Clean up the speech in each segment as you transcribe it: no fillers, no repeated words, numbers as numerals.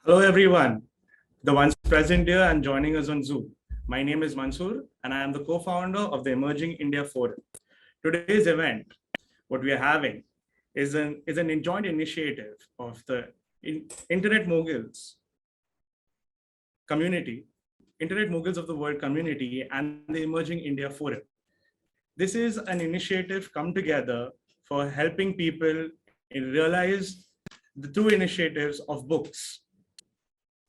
Hello, everyone. The ones present here and joining us on Zoom. My name is Mansoor, and I am the co-founder of the Emerging India Forum. Today's event, what we are having, is an joint initiative of the Internet Moguls community, Internet Moguls of the World community, and the Emerging India Forum. This is an initiative come together for helping people realize the true initiatives of books.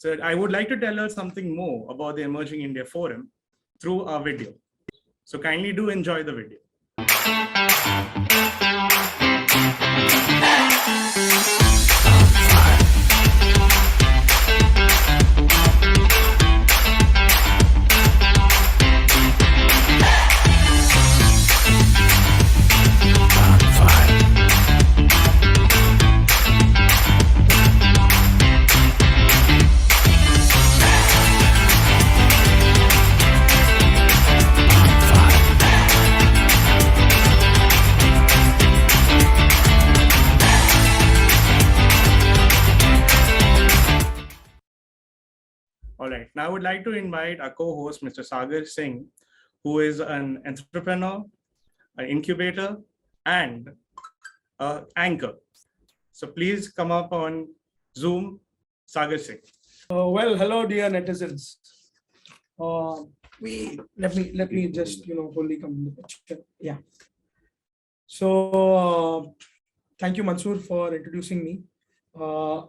So I would like to tell us something more about the Emerging India Forum through our video. So kindly do enjoy the video. All right, now I would like to invite our co-host, Mr. Sagar Singh, who is an entrepreneur, an incubator, and an anchor. So please come up on Zoom, Sagar Singh. Hello, dear netizens. Let me just wholly come in the picture. Yeah. So thank you, Mansoor, for introducing me,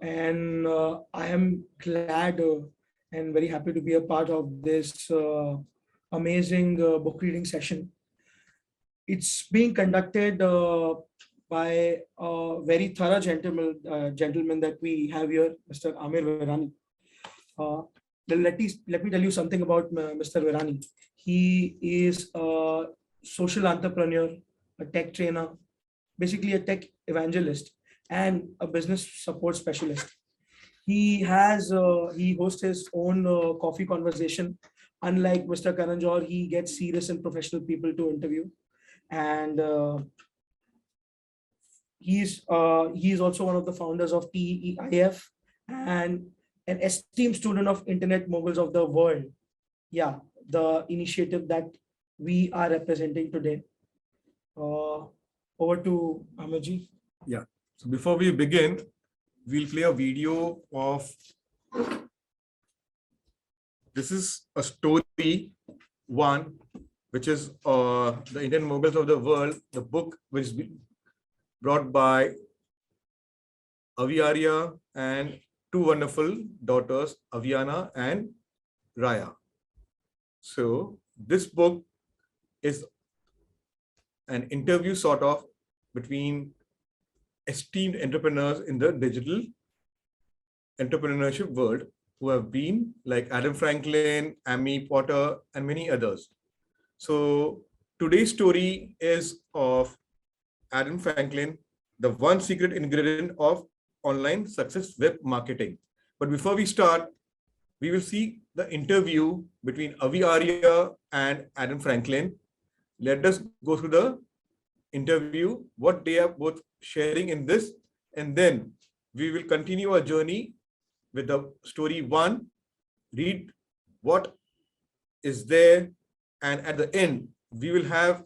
and I am glad and very happy to be a part of this amazing book reading session. It's being conducted by a very thorough gentleman that we have here, Mr. Amirr Virani. Let me tell you something about Mr. Virani. He is a social entrepreneur, a tech trainer, basically a tech evangelist, and a business support specialist. He hosts his own coffee conversation. Unlike Mr. Karanjor, he gets serious and professional people to interview, and he's also one of the founders of TEIF and an esteemed student of Internet Moguls of the World. Yeah, the initiative that we are representing today. Over to Amirji. Yeah. So before we begin, we'll play a video of. This is a story one, which is the Internet Moguls of the World, the book which is brought by Avi Arya and two wonderful daughters, Aviana and Raya. So this book is an interview sort of between esteemed entrepreneurs in the digital entrepreneurship world who have been like Adam Franklin, Amy Potter, and many others. So today's story is of Adam Franklin, the one secret ingredient of online success web marketing. But before we start, we will see the interview between Avi Arya and Adam Franklin. Let us go through the interview, what they are both sharing in this, and then we will continue our journey with the story one, read what is there, and at the end, we will have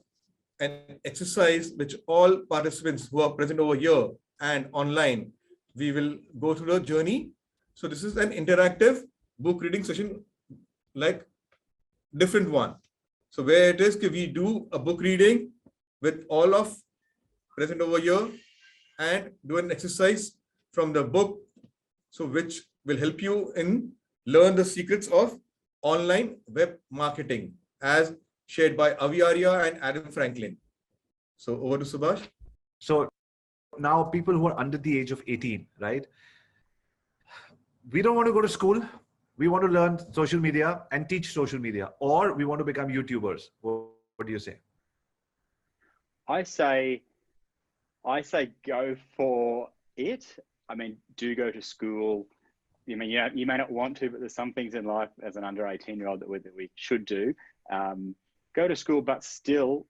an exercise which all participants who are present over here and online, we will go through the journey. So this is an interactive book reading session, like different one. So where it is, we do a book reading with all of present over here and do an exercise from the book, so which will help you in learn the secrets of online web marketing as shared by Avi Arya and Adam Franklin. So over to Subhash. So now people who are under the age of 18, right? We don't want to go to school. We want to learn social media and teach social media, or we want to become YouTubers. What do you say? I say go for it. I mean, do go to school. I mean, you may not want to, but there's some things in life as an under 18-year-old that we should do. Go to school, but still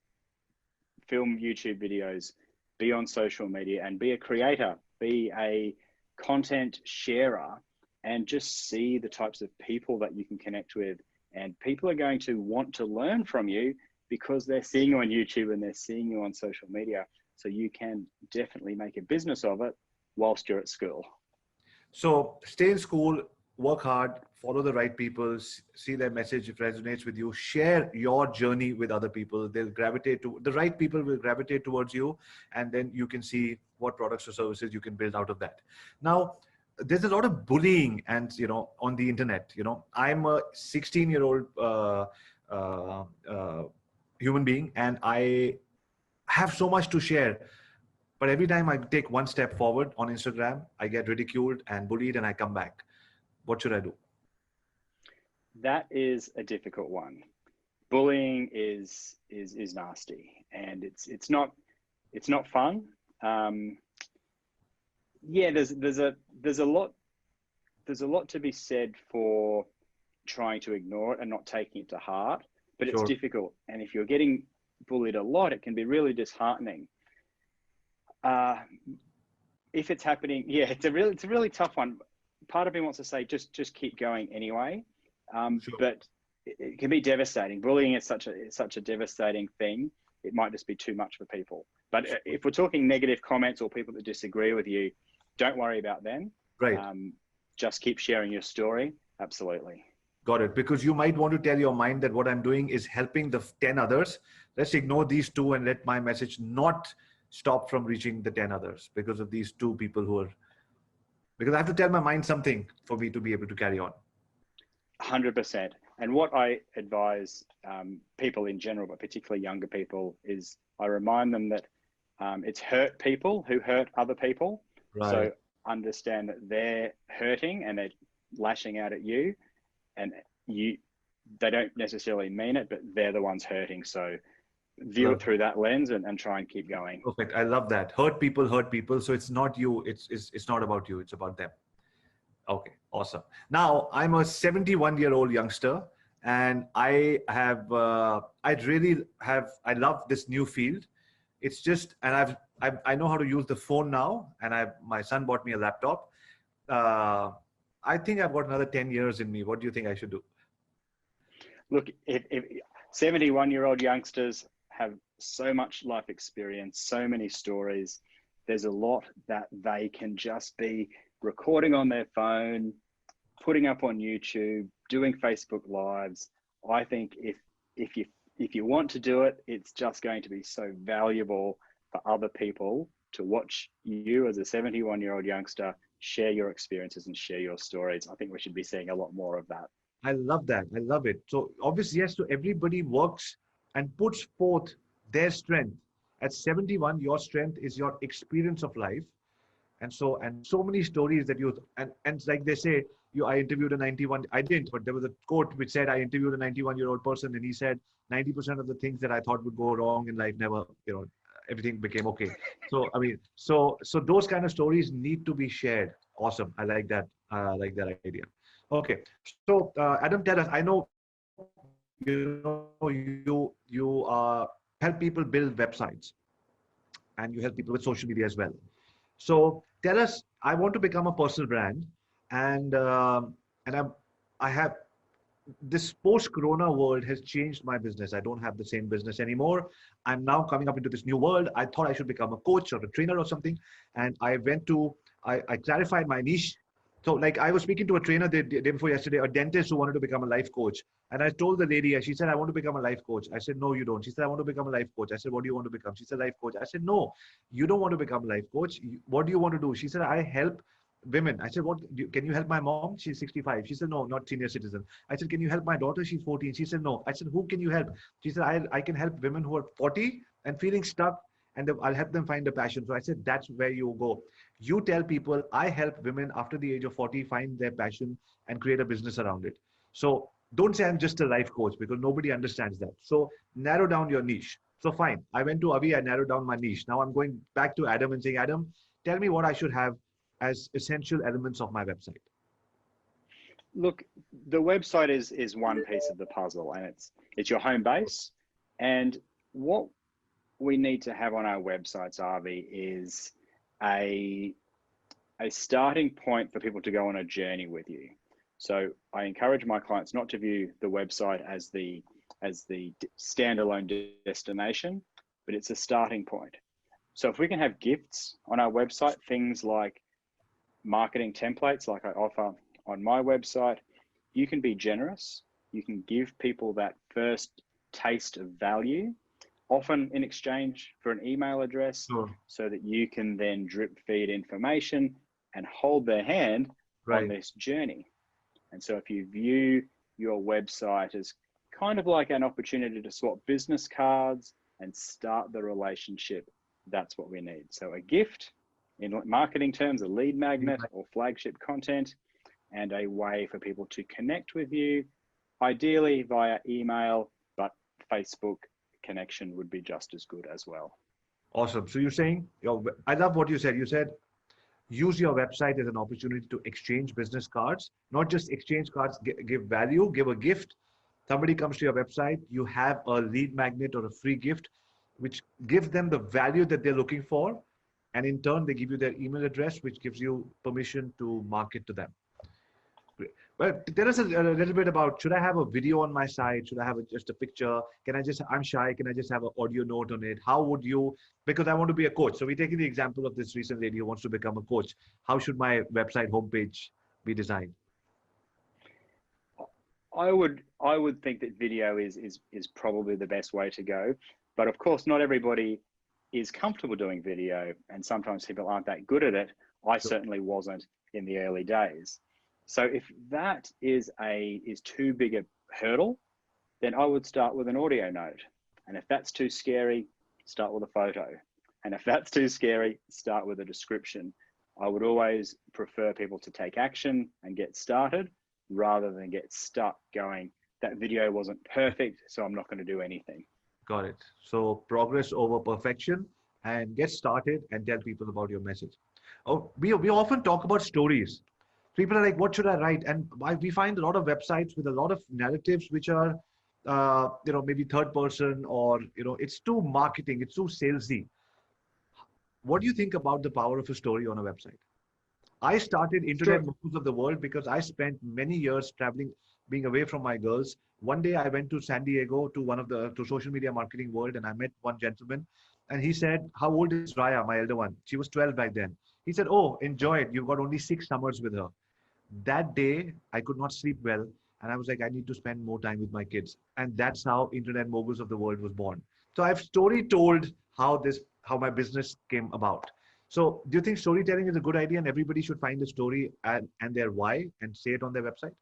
film YouTube videos, be on social media and be a creator, be a content sharer and just see the types of people that you can connect with. And people are going to want to learn from you because they're seeing you on YouTube and they're seeing you on social media. So you can definitely make a business of it whilst you're at school. So stay in school, work hard, follow the right people, see their message if it resonates with you, share your journey with other people. They'll gravitate to, the right people will gravitate towards you, and then you can see what products or services you can build out of that. Now, there's a lot of bullying and, on the internet, I'm a 16-year-old human being, and I have so much to share. But every time I take one step forward on Instagram, I get ridiculed and bullied, and I come back. What should I do? That is a difficult one. Bullying is nasty, and it's not fun. Yeah, there's a lot to be said for trying to ignore it and not taking it to heart, but it's Sure. difficult. And if you're getting bullied a lot, it can be really disheartening. If it's happening, yeah, it's a really tough one. Part of me wants to say just keep going anyway, Sure. but it can be devastating. Bullying is such a devastating thing. It might just be too much for people. But if we're talking negative comments or people that disagree with you, don't worry about them. Right. Just keep sharing your story. Absolutely. Got it. Because you might want to tell your mind that what I'm doing is helping the 10 others. Let's ignore these two and let my message not stop from reaching the 10 others because of these two people because I have to tell my mind something for me to be able to carry on. 100%. And what I advise people in general, but particularly younger people, is I remind them that it's hurt people who hurt other people. Right. So understand that they're hurting and they're lashing out at you, and they don't necessarily mean it, but they're the ones hurting. So view it through that lens and try and keep going. Perfect. I love that. Hurt people. So it's not you. It's not about you. It's about them. Okay. Awesome. Now I'm a 71-year-old youngster, and I love this new field. It's just, and I know how to use the phone now, and my son bought me a laptop. I think I've got another 10 years in me. What do you think I should do? Look, if 71-year-old youngsters have so much life experience, so many stories, there's a lot that they can just be recording on their phone, putting up on YouTube, doing Facebook Lives. I think if you want to do it, it's just going to be so valuable for other people to watch you as a 71-year-old youngster share your experiences and share your stories. I think we should be seeing a lot more of that. I love that. I love it. So obviously, yes, so everybody works and puts forth their strength. At 71, your strength is your experience of life. And so many stories that and like they say, I interviewed a 91, I didn't, but there was a quote which said, I interviewed a 91-year-old person, and he said, 90% of the things that I thought would go wrong in life never, everything became okay. So, I mean, so those kind of stories need to be shared. Awesome. I like that. Idea. Okay. So, Adam, tell us, I know, you help people build websites, and you help people with social media as well. So tell us, I want to become a personal brand, and I have this post-corona world has changed my business. I don't have the same business anymore. I'm now coming up into this new world. I thought I should become a coach or a trainer or something, and I clarified my niche. So like I was speaking to a trainer the day before yesterday, a dentist who wanted to become a life coach. And I told the lady, she said, I want to become a life coach. I said, no, you don't. She said, I want to become a life coach. I said, what do you want to become? She said, life coach. I said, no, you don't want to become a life coach. What do you want to do? She said, I help women. I said, can you help my mom? She's 65. She said, no, not senior citizen. I said, can you help my daughter? She's 14. She said, no. I said, who can you help? She said, I can help women who are 40 and feeling stuck, and I'll help them find a passion. So I said, that's where you go. You tell people, I help women after the age of 40 find their passion and create a business around it. So don't say I'm just a life coach, because nobody understands that. So narrow down your niche. So fine, I went to Avi, I narrowed down my niche. Now I'm going back to Adam and saying, Adam, tell me what I should have as essential elements of my website. Look, the website is one piece of the puzzle, and it's your home base. And what we need to have on our websites, Avi, is a a starting point for people to go on a journey with you. So I encourage my clients not to view the website as the standalone destination, but it's a starting point. So if we can have gifts on our website, things like marketing templates like I offer on my website, you can be generous. You can give people that first taste of value, often in exchange for an email address, so that you can then drip feed information and hold their hand on this journey. And so if you view your website as kind of like an opportunity to swap business cards and start the relationship, that's what we need. So a gift, in marketing terms, a lead magnet or flagship content, and a way for people to connect with you, ideally via email, but Facebook connection would be just as good as well. Awesome. So you're saying, I love what you said. You said, use your website as an opportunity to exchange business cards, not just exchange cards, give value, give a gift. Somebody comes to your website, you have a lead magnet or a free gift, which gives them the value that they're looking for. And in turn, they give you their email address, which gives you permission to market to them. Great. But tell us a little bit about, should I have a video on my site? Should I have just a picture? I'm shy. Can I just have an audio note on it? How would you, because I want to be a coach. So we're taking the example of this recent lady who wants to become a coach. How should my website homepage be designed? I would think that video is probably the best way to go. But of course, not everybody is comfortable doing video, and sometimes people aren't that good at it. I certainly wasn't in the early days. So if that is too big a hurdle, then I would start with an audio note. And if that's too scary, start with a photo. And if that's too scary, start with a description. I would always prefer people to take action and get started rather than get stuck going, that video wasn't perfect, so I'm not going to do anything. Got it. So progress over perfection, and get started and tell people about your message. Oh, we often talk about stories. People are like, what should I write? And we find a lot of websites with a lot of narratives which are, maybe third person, or, it's too marketing, it's too salesy. What do you think about the power of a story on a website? I started Internet Moguls of the World because I spent many years traveling, being away from my girls. One day I went to San Diego to social media marketing world, and I met one gentleman, and he said, how old is Raya, my elder one? She was 12 back then. He said, oh, enjoy it. You've got only 6 summers with her. That day, I could not sleep well. And I was like, I need to spend more time with my kids. And that's how Internet Moguls of the World was born. So I've story told how my business came about. So do you think storytelling is a good idea and everybody should find a story and their why and say it on their website?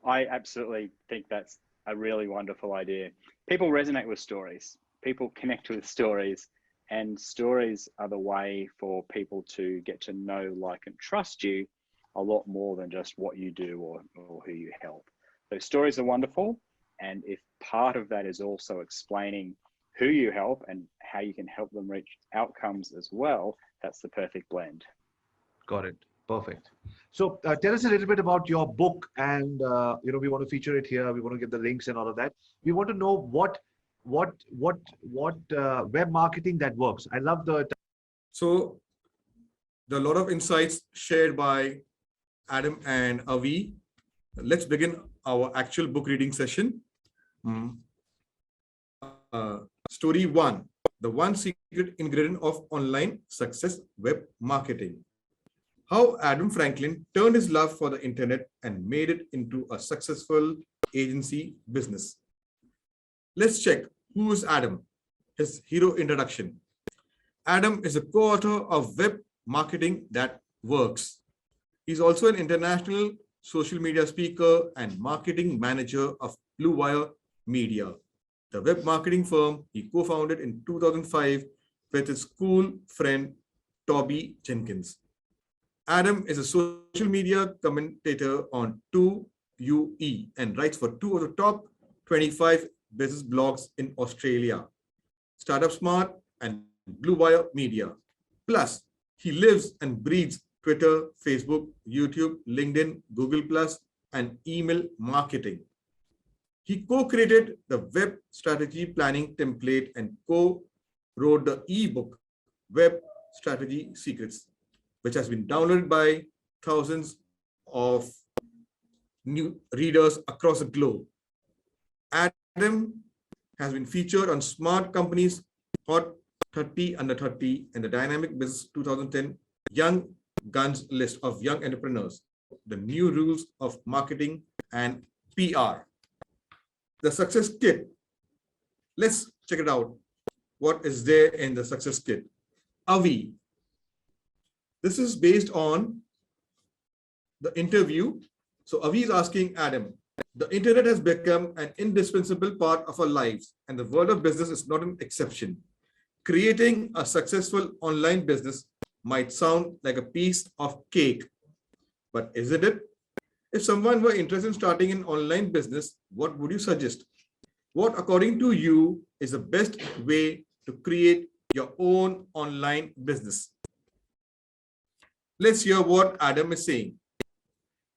I absolutely think that's a really wonderful idea. People resonate with stories. People connect with stories, and stories are the way for people to get to know, like, and trust you a lot more than just what you do or who you help. So stories are wonderful. And if part of that is also explaining who you help and how you can help them reach outcomes as well, that's the perfect blend. Got it. Perfect. So tell us a little bit about your book, and we want to feature it here. We want to get the links and all of that. We want to know what web marketing that works. I love the. So there are a lot of insights shared by Adam and Avi. Let's begin our actual book reading session. Story 1, the one secret ingredient of online success, web marketing. How Adam Franklin turned his love for the internet and made it into a successful agency business. Let's check who is Adam, his hero introduction. Adam is a co-author of Web Marketing That Works. He's also an international social media speaker and marketing manager of Blue Wire Media, the web marketing firm he co-founded in 2005 with his school friend, Toby Jenkins. Adam is a social media commentator on 2UE and writes for 2 of the top 25 business blogs in Australia, Startup Smart and Blue Wire Media. Plus, he lives and breathes Twitter, Facebook, YouTube, LinkedIn, Google+, and email marketing. He co-created the web strategy planning template and co-wrote the ebook Web Strategy Secrets. which has been downloaded by thousands of new readers across the globe. Adam has been featured on Smart Companies Hot 30 Under 30 and the Dynamic Business 2010 Young Guns list of young entrepreneurs, the new rules of marketing and PR. The success kit. Let's check it out. What is there in the success kit? Avi. This is based on the interview. So Avi is asking Adam, the internet has become an indispensable part of our lives, and the world of business is not an exception. Creating a successful online business might sound like a piece of cake, but isn't it? If someone were interested in starting an online business, what would you suggest? What, according to you, is the best way to create your own online business? Let's hear what Adam is saying.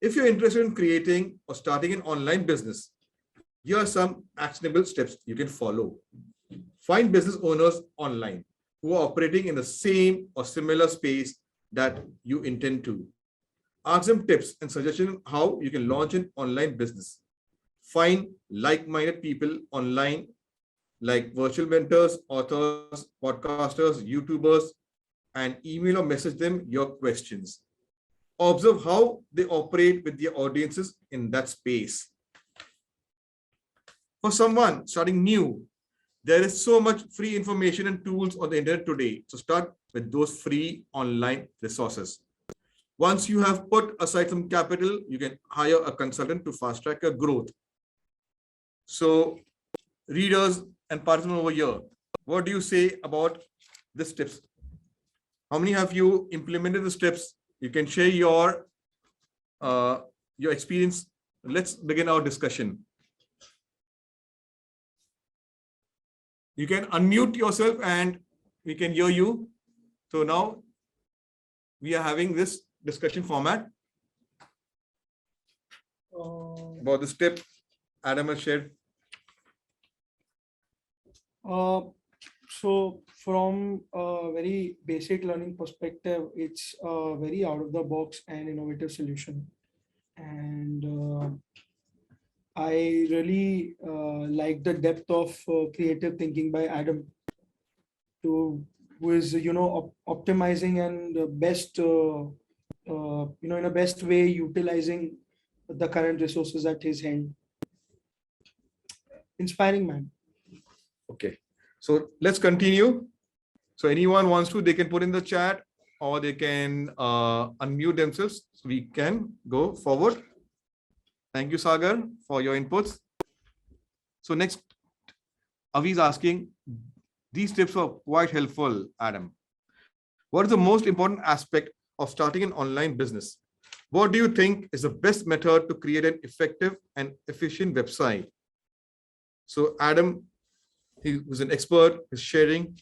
If you're interested in creating or starting an online business, here are some actionable steps you can follow. Find business owners online who are operating in the same or similar space that you intend to. Ask them tips and suggestions how you can launch an online business. Find like-minded people online like virtual mentors, authors, podcasters, YouTubers, and email or message them your questions. Observe how they operate with their audiences in that space. For someone starting new, there is so much free information and tools on the internet today. So start with those free online resources. Once you have put aside some capital, you can hire a consultant to fast track your growth. So readers and participants over here, what do you say about the steps? How many have you implemented the steps? You can share your experience. Let's begin our discussion. You can unmute yourself and we can hear you. So now we are having this discussion format about the step Adam has shared. So from a very basic learning perspective, it's a very out of the box and innovative solution. And I really like the depth of creative thinking by Adam, who is, optimizing and the best, in a best way, utilizing the current resources at his hand. Inspiring man. Okay, so let's continue. So anyone wants to, they can put in the chat or they can unmute themselves. So we can go forward. Thank you, Sagar, for your inputs. So next, Avi is asking, these tips are quite helpful, Adam. What is the most important aspect of starting an online business? What do you think is the best method to create an effective and efficient website? So Adam, he was an expert, is sharing.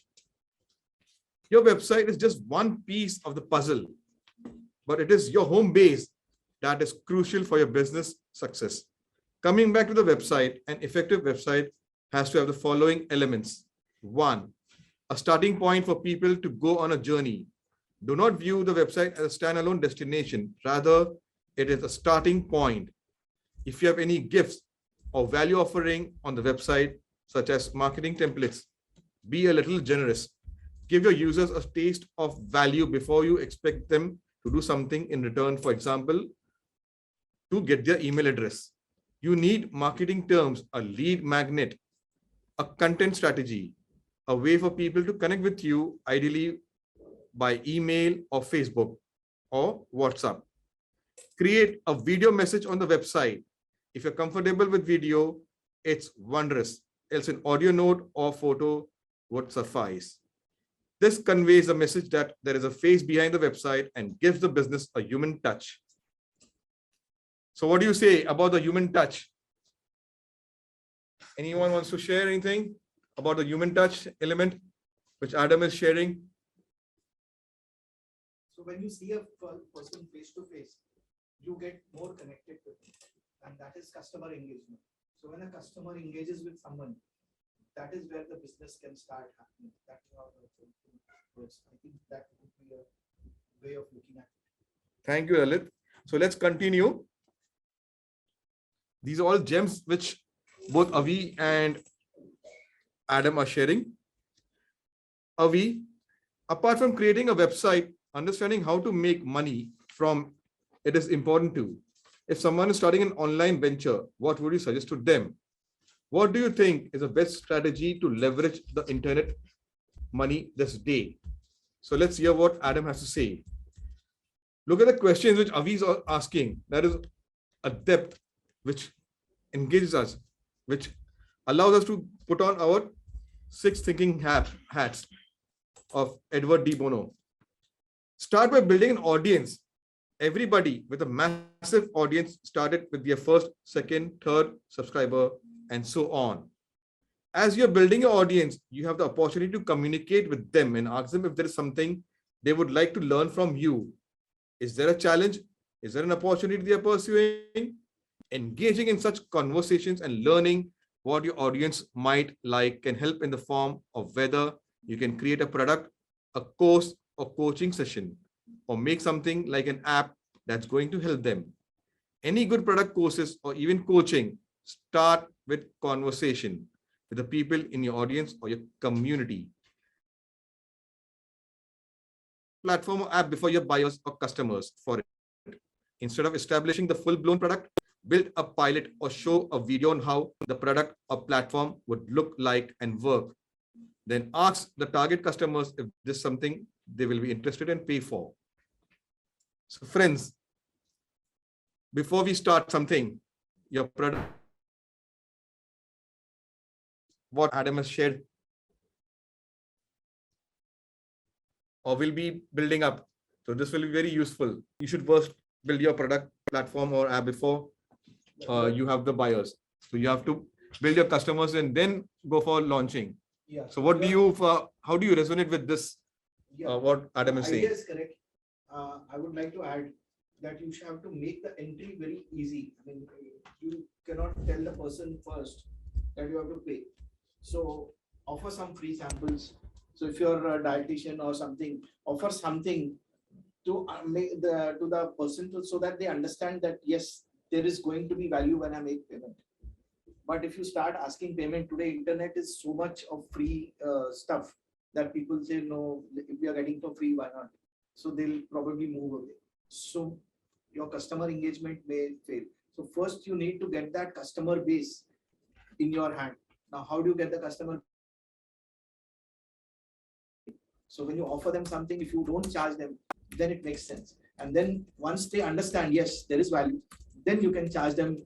Your website is just one piece of the puzzle, but it is your home base that is crucial for your business success. Coming back to the website, an effective website has to have the following elements. 1, a starting point for people to go on a journey. Do not view the website as a standalone destination. Rather, it is a starting point. If you have any gifts or value offering on the website, such as marketing templates, be a little generous. Give your users a taste of value before you expect them to do something in return. For example, to get their email address. You need marketing terms, a lead magnet, a content strategy, a way for people to connect with you, ideally by email or Facebook or WhatsApp. Create a video message on the website. If you're comfortable with video, it's wondrous. Else an audio note or photo would suffice. This conveys a message that there is a face behind the website and gives the business a human touch. So what do you say about the human touch? Anyone wants to share anything about the human touch element, which Adam is sharing? So when you see a person face to face, you get more connected with them, and that is customer engagement. So when a customer engages with someone, that is where the business can start happening. That's how the works. I think that would be a way of looking at it. Thank you, Lalit. So let's continue. These are all gems which both Avi and Adam are sharing. Avi, apart from creating a website, understanding how to make money from it is important too. If someone is starting an online venture, what would you suggest to them? What do you think is the best strategy to leverage the internet money this day? So let's hear what Adam has to say. Look at the questions which Avi is asking. That is a depth which engages us, which allows us to put on our 6 thinking hats of Edward D. Bono. Start by building an audience. Everybody with a massive audience started with their first, second, third subscriber, and so on. As you're building your audience, you have the opportunity to communicate with them and ask them if there is something they would like to learn from you. Is there a challenge? Is there an opportunity they are pursuing? Engaging in such conversations and learning what your audience might like can help in the form of whether you can create a product, a course, or coaching session, or make something like an app that's going to help them. Any good product courses or even coaching start with conversation with the people in your audience or your community. Platform or app before your buyers or customers for it. Instead of establishing the full-blown product, build a pilot or show a video on how the product or platform would look like and work. Then ask the target customers if this is something they will be interested in and pay for. So friends, before we start something, your product, what Adam has shared, or will be building up. So this will be very useful. You should first build your product, platform, or app before you have the buyers. So you have to build your customers and then go for launching. Yeah. So what do you, how do you resonate with this? What Adam is saying? Idea is correct. I would like to add that you should have to make the entry very easy. I mean, you cannot tell the person first that you have to pay. So offer some free samples. So if you're a dietitian or something, offer something to make the person so that they understand that yes, there is going to be value when I make payment. But if you start asking payment today, internet is so much of free stuff that people say, no, if we are getting for free, why not? So they'll probably move away. So your customer engagement may fail. So first you need to get that customer base in your hand. Now, how do you get the customer? So when you offer them something, if you don't charge them, then it makes sense. And then once they understand, yes, there is value, then you can charge them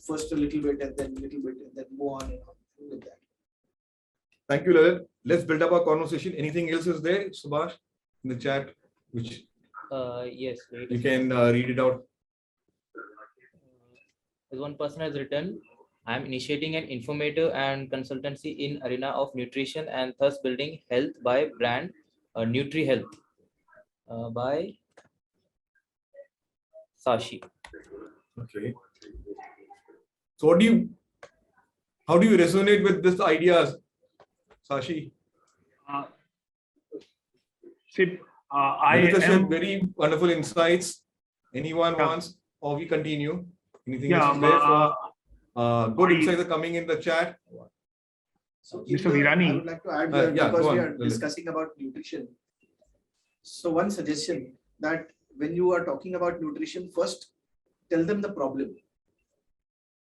first a little bit and then go on and on with that. Thank you, Lalit. Let's build up our conversation. Anything else is there, Subhash, in the chat, which yes, wait. you can read it out. As one person has written, I am initiating an informative and consultancy in arena of nutrition and thus building health by brand Nutri Health by Sashi. Okay. So how do you resonate with this ideas, Sashi? I shared am very wonderful insights. Anyone wants, or we continue? Anything Yeah, else is there for good insights are coming in the chat. So Mr. Virani. I would like to add Yeah, because go we on, are Lalit. discussing about nutrition. So one suggestion that when you are talking about nutrition, first tell them the problem.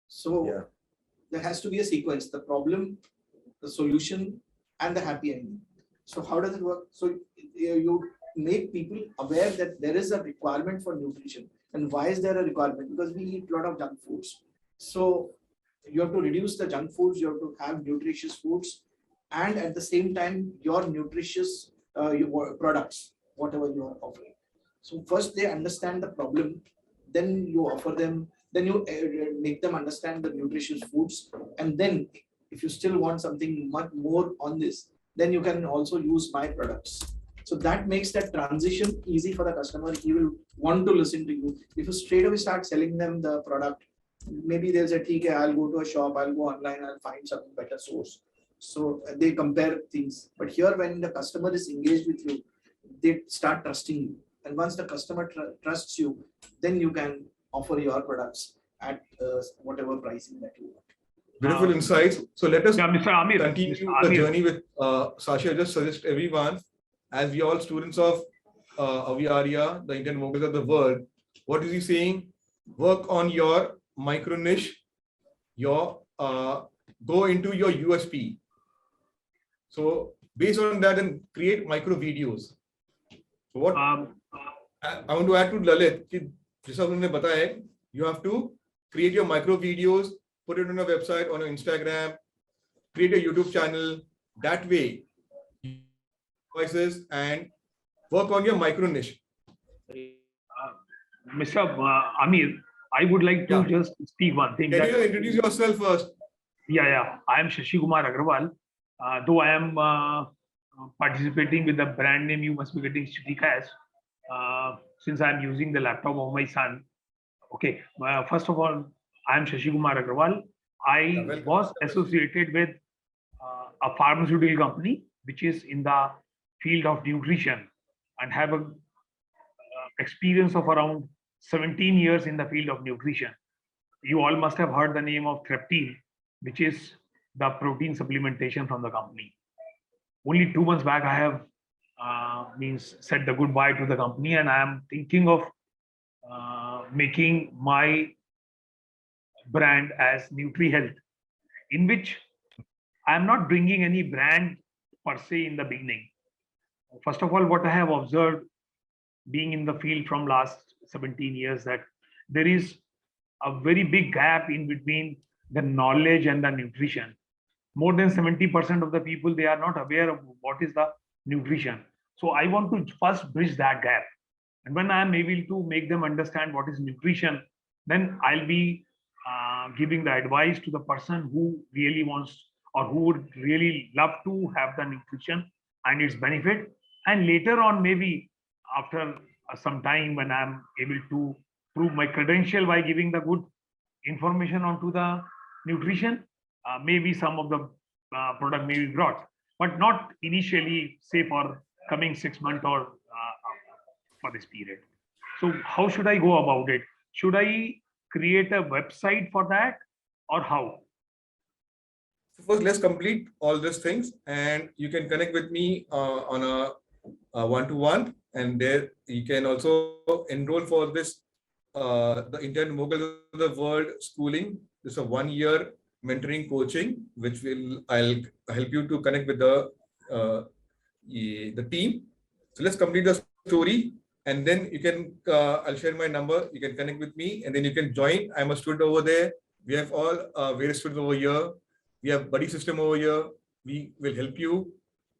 So there has to be a sequence: the problem, the solution, and the happy ending. So how does it work? So you make people aware that there is a requirement for nutrition. And why is there a requirement? Because we eat a lot of junk foods. So you have to reduce the junk foods, you have to have nutritious foods, and at the same time, your nutritious your products, whatever you are offering. So first they understand the problem, then you offer them, then you make them understand the nutritious foods, and then if you still want something much more on this, then you can also use my products. So that makes that transition easy for the customer. He will want to listen to you. If you straight away start selling them the product, maybe they'll say, okay, I'll go to a shop, I'll go online, I'll find some better source. So they compare things. But here, when the customer is engaged with you, they start trusting you. And once the customer trusts you, then you can offer your products at whatever pricing that you want. Beautiful insights. So let us Yeah, Mr. Amirr. continue Mr. the Amirr. journey with Sashi. I just suggest everyone, as we all students of Avi Arya, the Internet Moguls of the world, what is he saying? Work on your micro niche, your go into your USP. So based on that, and create micro videos. So what I want to add to Lalit, कि जैसा उन्होंने बताया है, you have to create your micro videos, put it on a website, on an Instagram, create a YouTube channel. That way, voices and work on your micro niche. Mr. Amirr, I would like to just speak one thing. Can you introduce yourself first? Yeah. I am Shashi Kumar Agrawal. Though I am participating with the brand name, you must be getting City Cash. Since I am using the laptop of my son. Okay. First of all, I am Shashi Kumar Agrawal. I was associated with a pharmaceutical company which is in the field of nutrition and have a experience of around 17 years in the field of nutrition. You all must have heard the name of Treptil, which is the protein supplementation from the company. Only 2 months back, I have said the goodbye to the company, and I am thinking of making my brand as NutriHealth, in which I am not bringing any brand per se in the beginning. First of all, what I have observed being in the field from last 17 years, that there is a very big gap in between the knowledge and the nutrition. More than 70% of the people, they are not aware of what is the nutrition. So I want to first bridge that gap. And when I am able to make them understand what is nutrition, then I'll be giving the advice to the person who really wants or who would really love to have the nutrition and its benefit. And later on, maybe after some time, when I'm able to prove my credential by giving the good information onto the nutrition, maybe some of the product may be brought, but not initially, say for coming 6 months or for this period. So how should I go about it? Should I create a website for that, or how? So first, let's complete all these things, and you can connect with me on a one-to-one, and there you can also enroll for this the Internet Moguls of the World schooling. This is a 1-year mentoring coaching, which I'll help you to connect with the team. So let's complete the story, and then you can I'll share my number. You can connect with me, and then you can join. I'm a student over there. We have all various students over here. We have buddy system over here. We will help you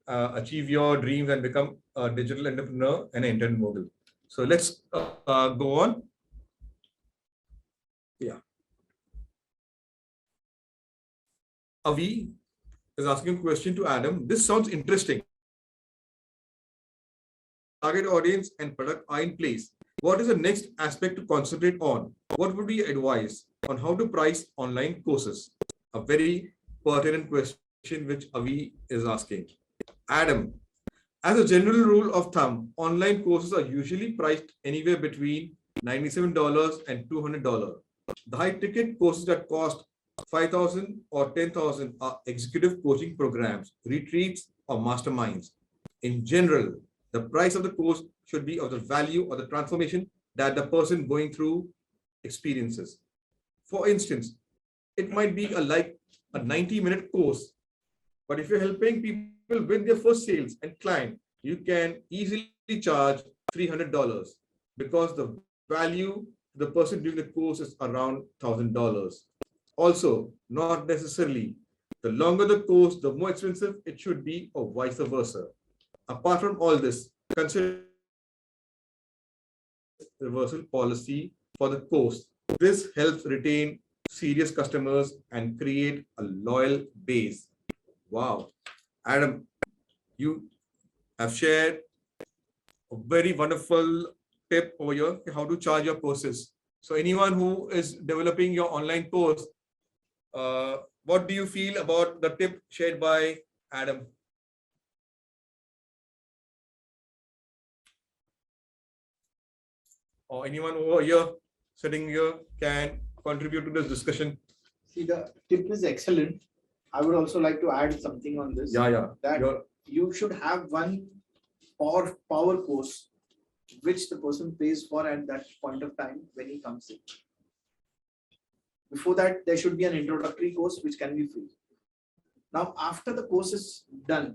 achieve your dreams and become a digital entrepreneur and an Internet mogul. So let's go on. Yeah. Avi is asking a question to Adam. This sounds interesting. Target audience and product are in place. What is the next aspect to concentrate on? What would be advice on how to price online courses? A very pertinent question which Avi is asking. Adam, as a general rule of thumb, online courses are usually priced anywhere between $97 and $200. The high ticket courses that cost $5,000 or $10,000 are executive coaching programs, retreats, or masterminds. In general, the price of the course should be of the value or the transformation that the person going through experiences. For instance, it might be like a 90-minute course, but if you're helping people win their first sales and climb, you can easily charge $300 because the value the person doing the course is around $1,000. Also, not necessarily. The longer the course, the more expensive it should be, or vice versa. Apart from all this, consider reversal policy for the course. This helps retain serious customers and create a loyal base. Wow. Adam, you have shared a very wonderful tip over here, how to charge your courses. So anyone who is developing your online course, what do you feel about the tip shared by Adam? or anyone over here sitting here can contribute to this discussion? See, the tip is excellent. I would also like to add something on this. Yeah. That You're- you should have one power course which the person pays for at that point of time when he comes in. Before that, there should be an introductory course which can be free. Now, after the course is done,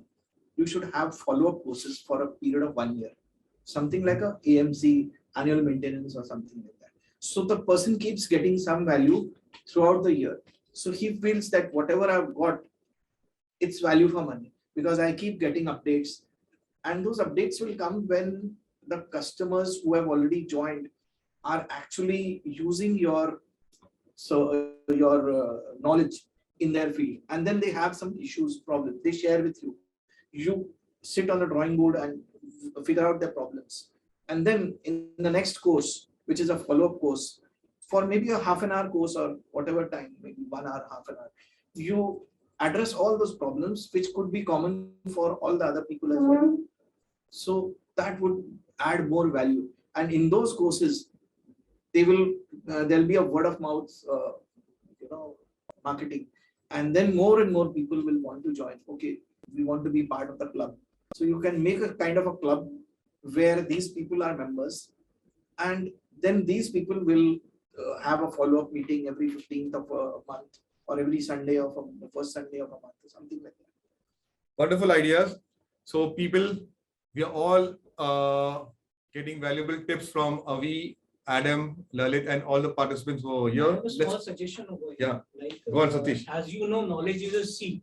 you should have follow-up courses for a period of 1 year. Something like a AMC, annual maintenance or something like that. So the person keeps getting some value throughout the year. So he feels that whatever I've got, it's value for money because I keep getting updates. And those updates will come when the customers who have already joined are actually using your knowledge in their field, and then they have some issues, problems. They share with you. You sit on the drawing board and figure out their problems, and then in the next course, which is a follow-up course, for maybe a half an hour course or whatever time, maybe 1 hour, half an hour, you address all those problems which could be common for all the other people as well. So that would add more value, and in those courses there'll be a word of mouth marketing, and then more and more people will want to join. Okay, we want to be part of the club. So you can make a kind of a club where these people are members, and then these people will have a follow-up meeting every 15th of a month or every Sunday of the first Sunday of a month or something like that. Wonderful ideas. So people, we are all getting valuable tips from Avi, Adam, Lalit, and all the participants over I here. have a small suggestion over here. Yeah. Like, Go on, Satish. as you know, knowledge is a seed.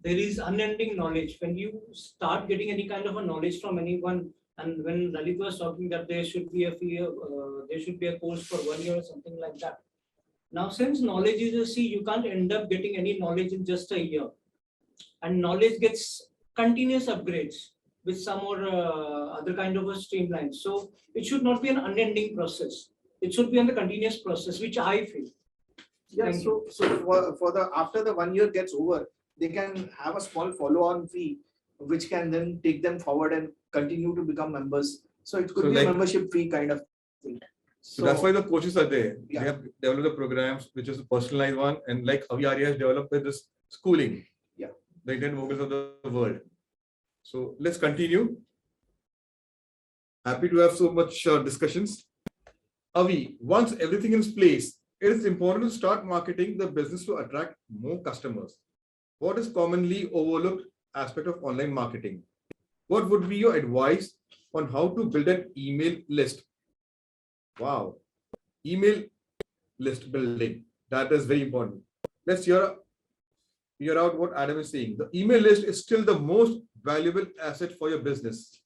There is unending knowledge. When you start getting any kind of a knowledge from anyone, and when Lalit was talking that there should be a course for 1 year or something like that. Now, since knowledge is a seed, you can't end up getting any knowledge in just a year. And knowledge gets continuous upgrades with some or other kind of a streamline. So it should not be an unending process. It should be on the continuous process, which I feel. Yeah, Thank so for the after the 1 year gets over, they can have a small follow-on fee, which can then take them forward and continue to become members. So it could So be like- a membership fee kind of thing. So that's why the coaches are there. Yeah. They have developed the programs, which is a personalized one, and like Avi Arya has developed with this schooling. Yeah. The Internet Moguls of the world. So let's continue. Happy to have so much discussions. Avi, once everything is in place, it is important to start marketing the business to attract more customers. What is commonly overlooked aspect of online marketing? What would be your advice on how to build an email list? Wow. Email list building. That is very important. Let's hear out what Adam is saying. The email list is still the most valuable asset for your business.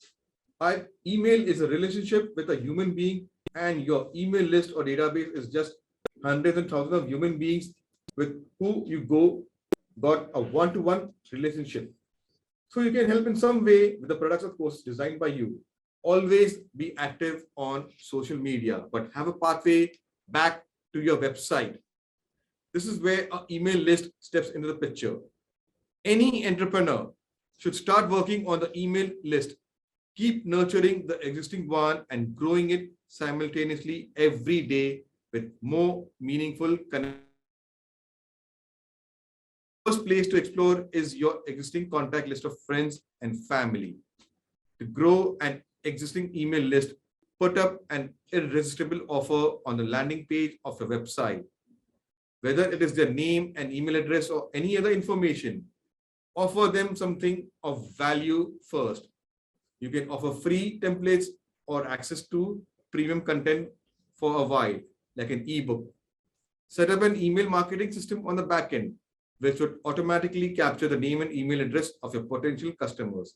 Email is a relationship with a human being, and your email list or database is just hundreds and thousands of human beings with who you got a one-to-one relationship. So you can help in some way with the products, of course, designed by you. Always be active on social media, but have a pathway back to your website. This is where an email list steps into the picture. Any entrepreneur should start working on the email list. Keep nurturing the existing one and growing it simultaneously every day with more meaningful connections. First place to explore is your existing contact list of friends and family. To grow an existing email list, put up an irresistible offer on the landing page of your website. Whether it is their name and email address or any other information, offer them something of value first. You can offer free templates or access to premium content for a while, like an ebook. Set up an email marketing system on the back end, which would automatically capture the name and email address of your potential customers.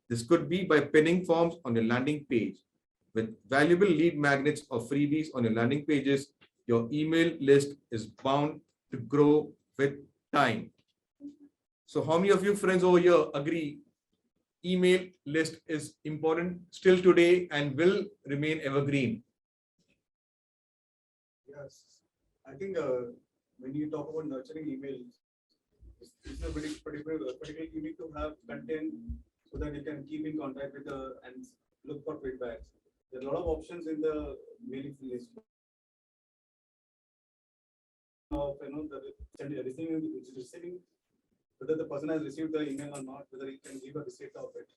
This could be by pinning forms on your landing page. With valuable lead magnets or freebies on your landing pages, your email list is bound to grow with time. So how many of you friends over here agree email list is important still today and will remain evergreen? Yes, I think when you talk about nurturing emails, it's a particularly you need to have content so that you can keep in contact with and look for feedback. there are a lot of options in the mailing list. Of receiving, whether the person has received the email or not, whether he can give a receipt of it.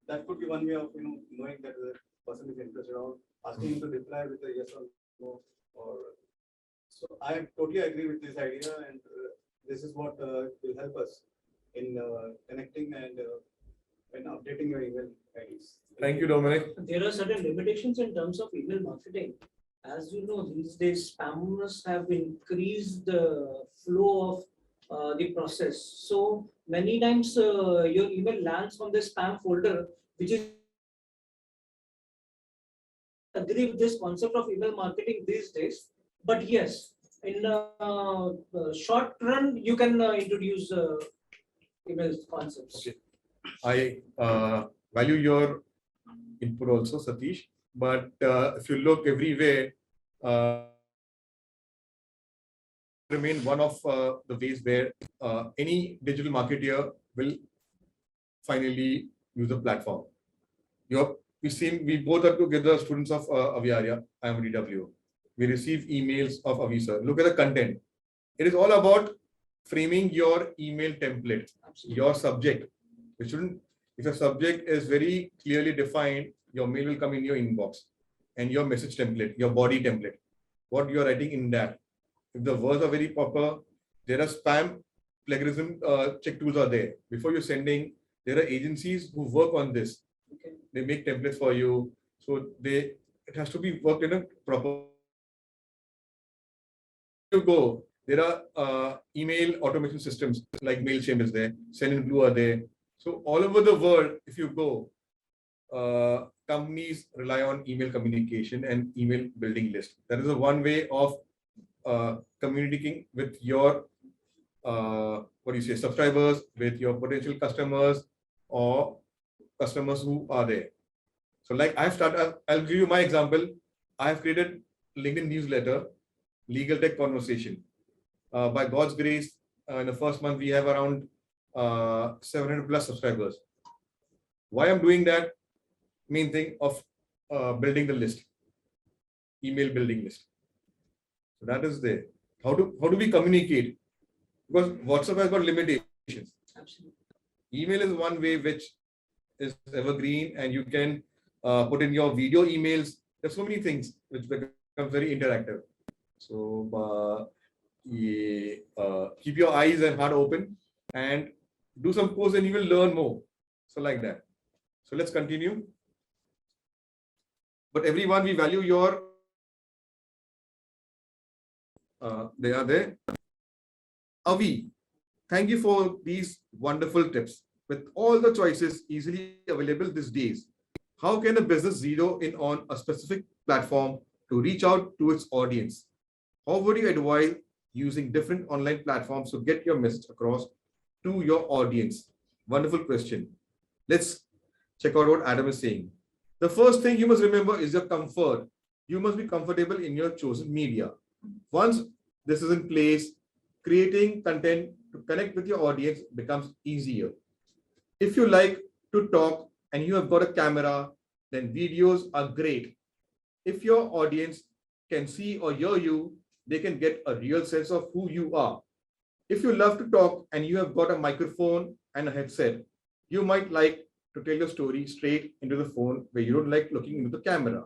That could be one way of knowing that the person is interested, or asking him to reply with a yes or no. Or so I totally agree with this idea, and this is what will help us in connecting and updating your email IDs. Thank you, Dominic. There are certain limitations in terms of email marketing. As you know, these days spammers have increased the flow of the process. So many times your email lands on the spam folder, which is agree with this concept of email marketing these days. But yes, in short run, you can introduce email concepts. Okay. I value your input also, Satish. But if you look everywhere, remain one of the ways where any digital marketer will finally use the platform. We both are together students of Avi Arya. I am DW. We receive emails of Avi sir. Look at the content. It is all about framing your email template, your subject. It shouldn't. If your subject is very clearly defined, your mail will come in your inbox, and your message template, your body template, what you are writing in that. If the words are very proper, there are spam plagiarism check tools are there. Before you're sending, there are agencies who work on this. Okay. They make templates for you, so it has to be worked in a proper. You go. There are email automation systems like Mailchimp is there, Sendinblue are there. So all over the world, if you go, companies rely on email communication and email building list. That is a one way of communicating with your subscribers, with your potential customers or customers who are there. So like I'll give you my example. I have created LinkedIn newsletter, Legal Tech Conversation. By God's grace, in the first month, we have around 700 plus subscribers. Why I'm doing that? Main thing of building the list, email building list. So that is there. How do we communicate? Because WhatsApp has got limitations. Absolutely. Email is one way which is evergreen, and you can put in your video emails. There's so many things which become very interactive. So keep your eyes and heart open and do some posts, and you will learn more. So like that. So let's continue. But everyone, we value your. They are there. Avi, thank you for these wonderful tips. With all the choices easily available these days, how can a business zero in on a specific platform to reach out to its audience? How would you advise using different online platforms to get your message across to your audience? Wonderful question. Let's check out what Adam is saying. The first thing you must remember is your comfort. You must be comfortable in your chosen media. Once this is in place, creating content to connect with your audience becomes easier. If you like to talk and you have got a camera, then videos are great. If your audience can see or hear you, they can get a real sense of who you are. If you love to talk and you have got a microphone and a headset, you might like to tell your story straight into the phone where you don't like looking into the camera,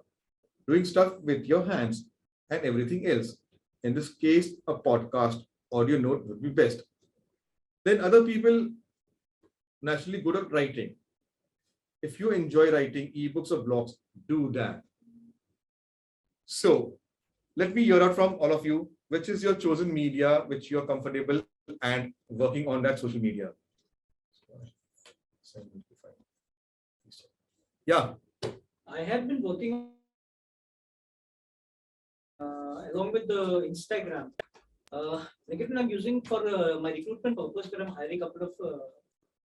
doing stuff with your hands and everything else. In this case, a podcast audio note would be best. Then other people naturally good at writing. If you enjoy writing ebooks or blogs, do that. So let me hear out from all of you, which is your chosen media, which you're comfortable and working on that social media. Yeah. I have been working along with the Instagram. LinkedIn I'm using for my recruitment purpose, where I'm hiring a couple of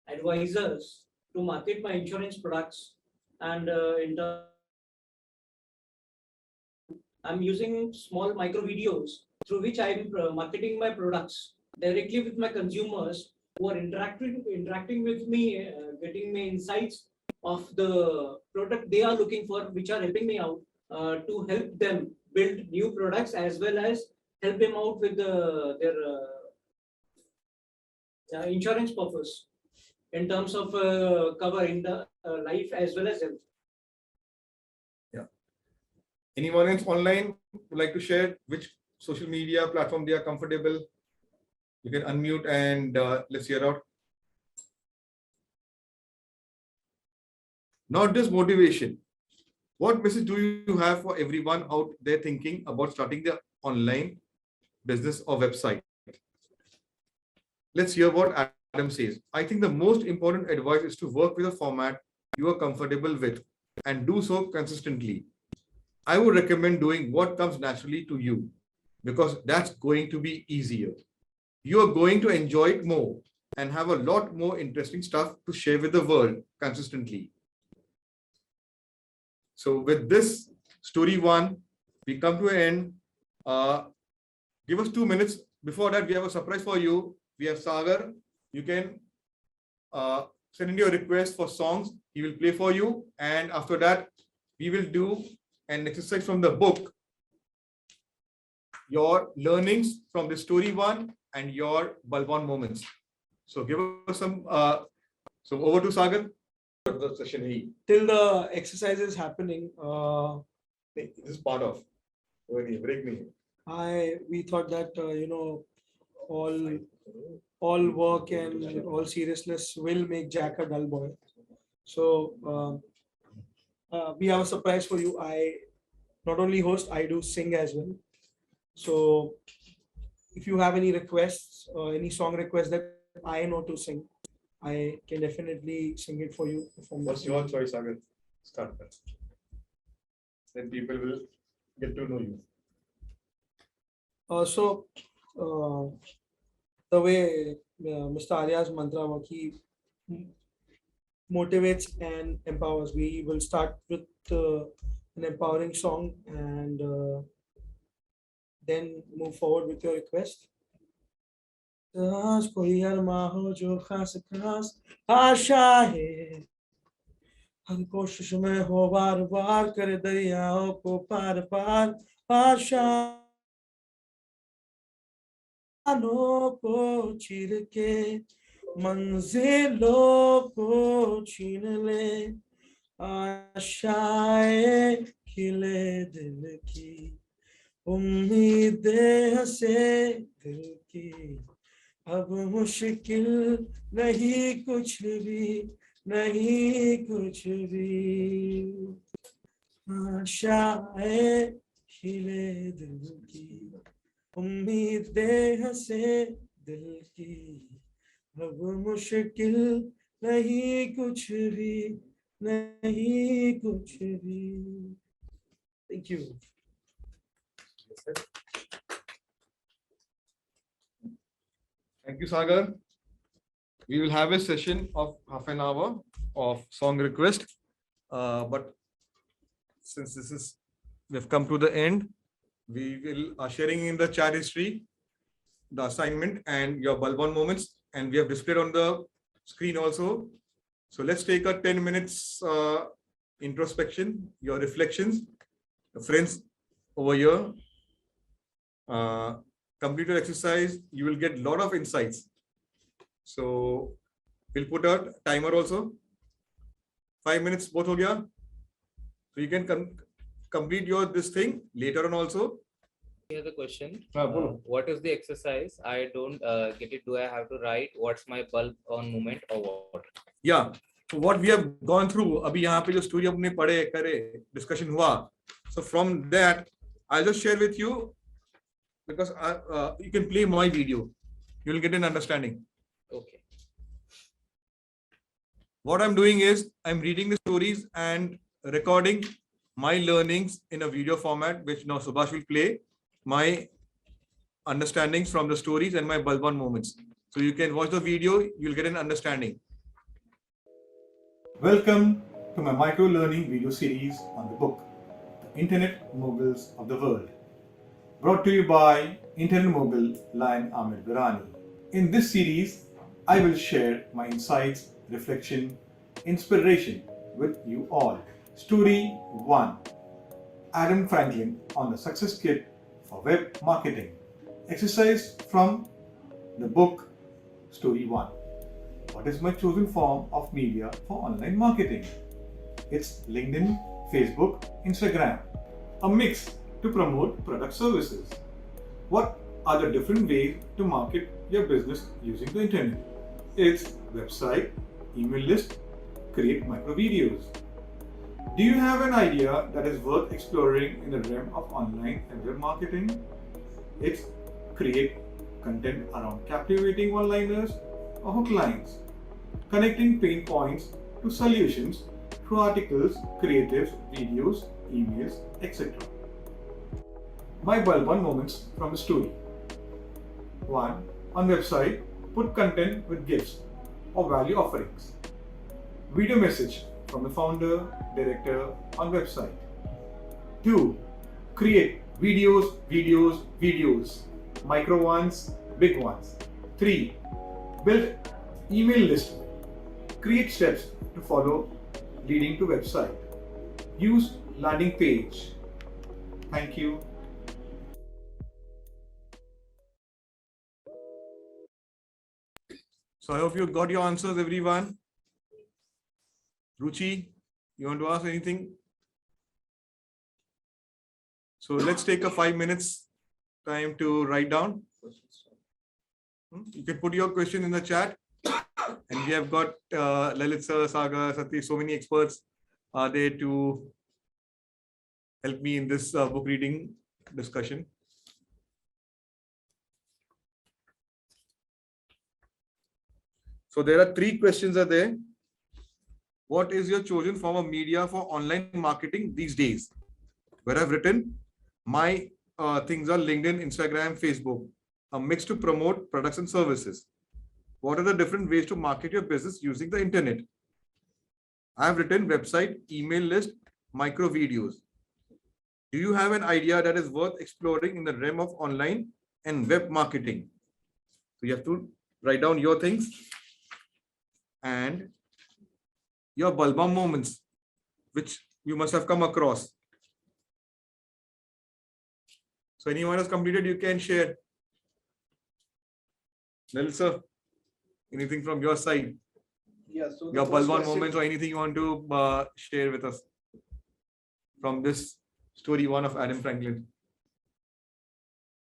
advisors to market my insurance products, and I'm using small micro videos through which I'm marketing my products directly with my consumers who are interacting with me, getting me insights of the product they are looking for, which are helping me out to help them build new products as well as help them out with their insurance purpose in terms of covering the life as well as health. Yeah. Anyone else online would like to share which social media platform they are comfortable? You can unmute and let's hear out. Not just motivation. What message do you have for everyone out there thinking about starting their online business or website? Let's hear what Adam says. I think the most important advice is to work with a format you are comfortable with and do so consistently. I would recommend doing what comes naturally to you because that's going to be easier. You are going to enjoy it more and have a lot more interesting stuff to share with the world consistently. So with this story one, we come to an end. Give us 2 minutes. Before that, we have a surprise for you. We have Sagar. You can send in your request for songs. He will play for you. And after that, we will do an exercise from the book. Your learnings from the story one and your bulb-on moments. So give us some. So over to Sagar. The session he. Till the exercise is happening, This is part of. Break me. we thought that all work and all seriousness will make Jack a dull boy. So we have a surprise for you. I not only host, I do sing as well. So if you have any requests or any song requests that I know to sing, I can definitely sing it for you. What's your choice, Sagar? Start first. Then people will get to know you. The way Mr. Arya's mantra work, he motivates and empowers. We will start with an empowering song and then move forward with your request. कोई अरमा हो जो खास खास आशा है हर कोशिश में हो बार बार कर दरियाओं को पार पार आशा को चीर के मंजिलों को छीन ले आशाएं खिले दिल की उम्मीदें हंसे दिल की अब मुश्किल नहीं कुछ भी नहीं कुछ भी आशाएं खिले दिल की उम्मीदें हंसे दिल की अब मुश्किल नहीं कुछ भी नहीं कुछ भी. Thank you. Thank you, Sagar. We will have a session of half an hour of song request. But since we've come to the end, we will sharing in the chat history, the assignment and your bulb-on moments, and we have displayed on the screen also. So let's take a 10 minutes introspection, your reflections. Friends over here, complete your exercise, you will get a lot of insights. So we'll put a timer also. 5 minutes both ho gaya. So you can complete your this thing later on also. Here's the question. What is the exercise? I don't get it. Do I have to write what's my bulb on moment or what? Yeah. So what we have gone through, abhi yahan pe jo story apne padhe kare discussion hua. So from that, I'll just share with you because you can play my video. You will get an understanding. Okay. What I'm doing is I'm reading the stories and recording my learnings in a video format, which now Subhash will play, my understandings from the stories and my bulb-on moments. So you can watch the video, you'll get an understanding. Welcome to my micro-learning video series on the book, The Internet Moguls of the World. Brought to you by Internet Mogul Lion Amirr Virani. In this series, I will share my insights, reflection, inspiration with you all. Story 1. Adam Franklin on the Success Kit for Web Marketing. Exercise from the book Story 1. What is my chosen form of media for online marketing? It's LinkedIn, Facebook, Instagram. A mix to promote product services. What are the different ways to market your business using the internet? It's website, email list, create micro videos. Do you have an idea that is worth exploring in the realm of online and web marketing? It's create content around captivating one-liners or hook lines, connecting pain points to solutions through articles, creatives, videos, emails, etc. My bulb on moments from the story. 1. On website, put content with gifts or value offerings. Video message from the founder, director on website. 2. Create videos. Micro ones, big ones. 3. Build email list. Create steps to follow leading to website. Use landing page. Thank you. So I hope you got your answers, everyone. Ruchi, you want to ask anything? So let's take a 5 minutes time to write down. You can put your question in the chat. And we have got Lalit sir, Sagar, Satish, so many experts are there to help me in this book reading discussion. So there are 3 questions are there. What is your chosen form of media for online marketing these days? Where I've written, my things are LinkedIn, Instagram, Facebook, a mix to promote products and services. What are the different ways to market your business using the internet? I've written website, email list, micro videos. Do you have an idea that is worth exploring in the realm of online and web marketing? So you have to write down your things and your bulbum moments, which you must have come across. So anyone has completed, you can share. Nelson, anything from your side? Yeah, so Your bulbum moments or anything you want to share with us from this story 1 of Adam Franklin?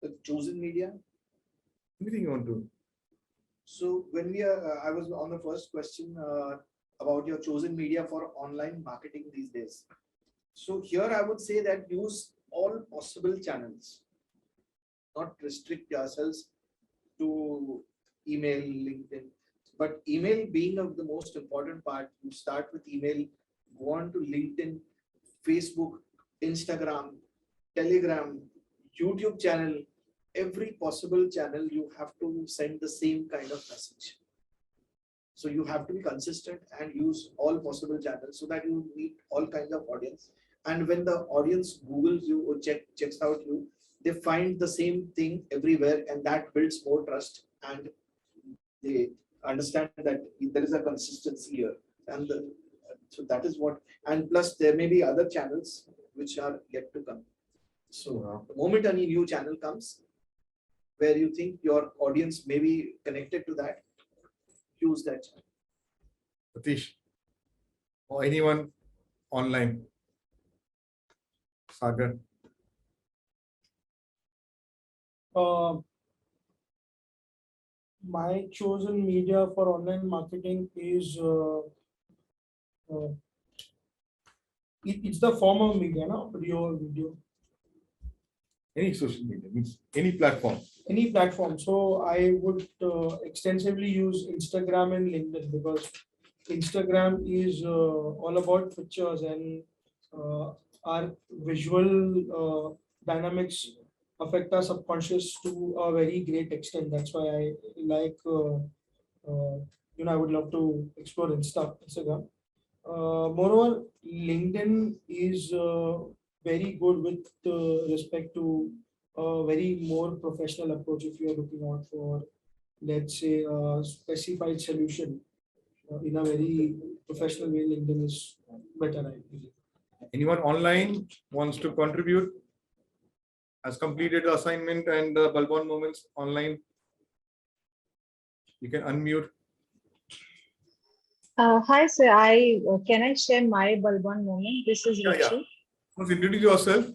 the chosen media. Anything you want to? So when we are, I was on the first question about your chosen media for online marketing these days. So here I would say that use all possible channels, not restrict yourselves to email, LinkedIn, but email being of the most important part. You start with email, go on to LinkedIn, Facebook, Instagram, Telegram, YouTube channel, every possible channel, you have to send the same kind of message. So you have to be consistent and use all possible channels so that you meet all kinds of audience. And when the audience Googles you or checks out you, they find the same thing everywhere, and that builds more trust, and they understand that there is a consistency here. And so that is what, and plus there may be other channels which are yet to come. So the moment any new channel comes, where you think your audience may be connected to that, use that channel. Satish or anyone online? Sagar. My chosen media for online marketing is it's the form of media, no? Audio or video. Any social media, means any platform. Any platform. So I would extensively use Instagram and LinkedIn, because Instagram is all about pictures, and our visual dynamics affect our subconscious to a very great extent. That's why I like, I would love to explore Instagram. Moreover, LinkedIn is very good with respect to a very more professional approach. If you are looking out for, let's say, a specified solution in a very professional way, LinkedIn is better, I believe. Anyone online wants to contribute? Has completed the assignment and the Balbon moments online? You can unmute. Hi, sir. Can I share my Balban moment? This is Yeah. Ruchi. Please introduce yourself.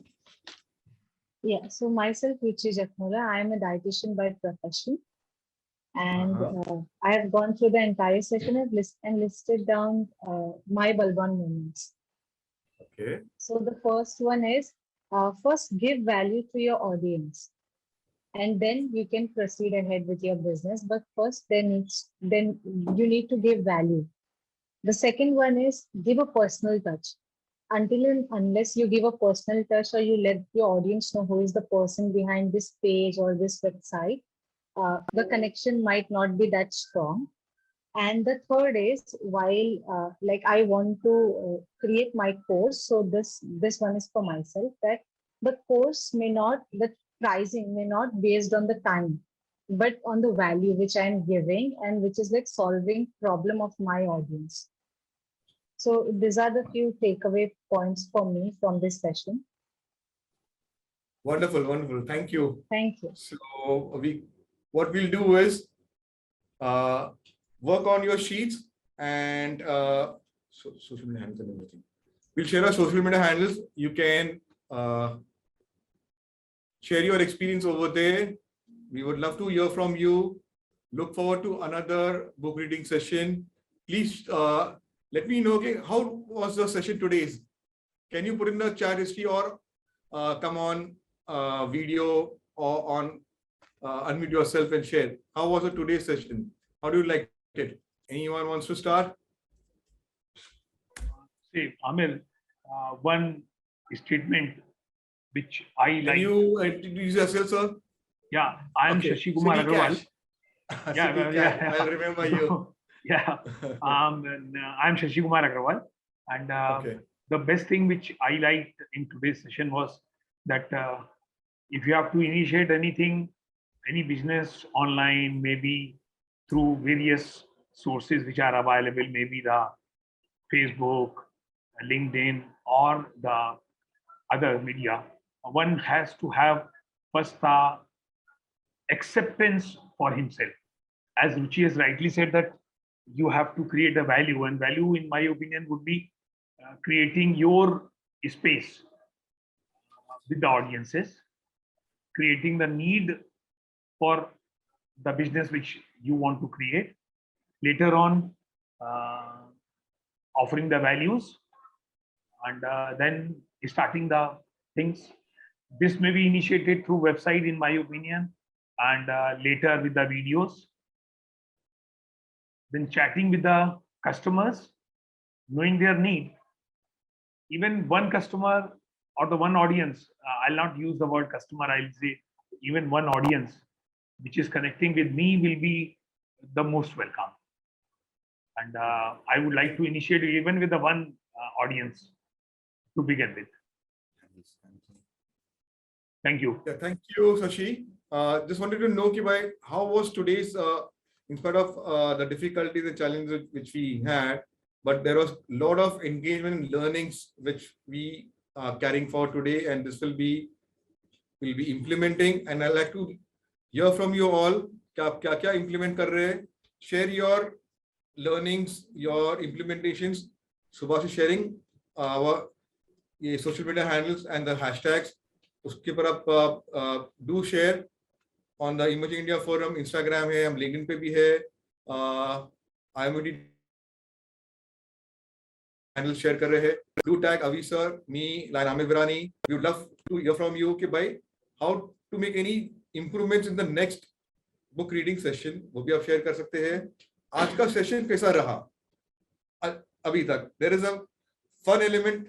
Yeah. So myself, Ruchi Jakmula. I am a dietitian by profession, and I have gone through the entire session and listed down my Balban moments. Okay. So the first one is first give value to your audience, and then you can proceed ahead with your business. But first, then you need to give value. The second one is give a personal touch. Until and unless you give a personal touch or you let your audience know who is the person behind this page or this website, the connection might not be that strong. And the third is while like I want to create my course, so this one is for myself, that the course may not, the pricing may not based on the time, but on the value which I am giving and which is like solving problem of my audience. So these are the few takeaway points for me from this session. Wonderful, wonderful. Thank you. Thank you. So what we'll do is work on your sheets and social media handles and everything. We'll share our social media handles. You can share your experience over there. We would love to hear from you. Look forward to another book reading session. Please let me know, okay, how was the session today's? Can you put in the chat history or come on video or on unmute yourself and share? How was the today's session? How do you like it? Anyone wants to start? See, Amirr, one statement which I like. Can you introduce yourself, sir? Yeah, I am Okay. Shashi Kumar City Agarwal. Cash. Yeah, City yeah, Cash. I remember you. Yeah, and, I'm Shashi Kumar Agarwal, and Okay. the best thing which I liked in today's session was that if you have to initiate anything, any business online, maybe through various sources which are available, maybe the Facebook, LinkedIn, or the other media, one has to have first the acceptance for himself. As Ruchi has rightly said, that you have to create a value, and value, in my opinion, would be creating your space with the audiences, creating the need for the business which you want to create. Later on, offering the values, and then starting the things. This may be initiated through website, in my opinion, and later with the videos. Then chatting with the customers, knowing their need. Even one customer or the one audience, I'll not use the word customer, I'll say even one audience which is connecting with me will be the most welcome. And I would like to initiate even with the one audience to begin with. Thank you. Yeah, thank you, Shashi. Just wanted to know, Kibai, how was today's, in spite of the difficulties and challenges which we had, but there was a lot of engagement and learnings which we are carrying forward today, and this will be implementing. And I'd like to hear from you all. क्या implement कर रहे हैं? Share your learnings, your implementations. Subhash is sharing our social media handles and the hashtags. उसके पर आप do share on the Emerging India Forum, Instagram है, हम LinkedIn पे भी है, IMD handle share कर रहे हैं. Do tag Avi sir, me, like Amirr Virani. We would love to hear from you कि भाई how to make any improvements in the next book reading session. वो भी आप share कर सकते हैं. आज का session कैसा रहा? अभी तक there is a fun element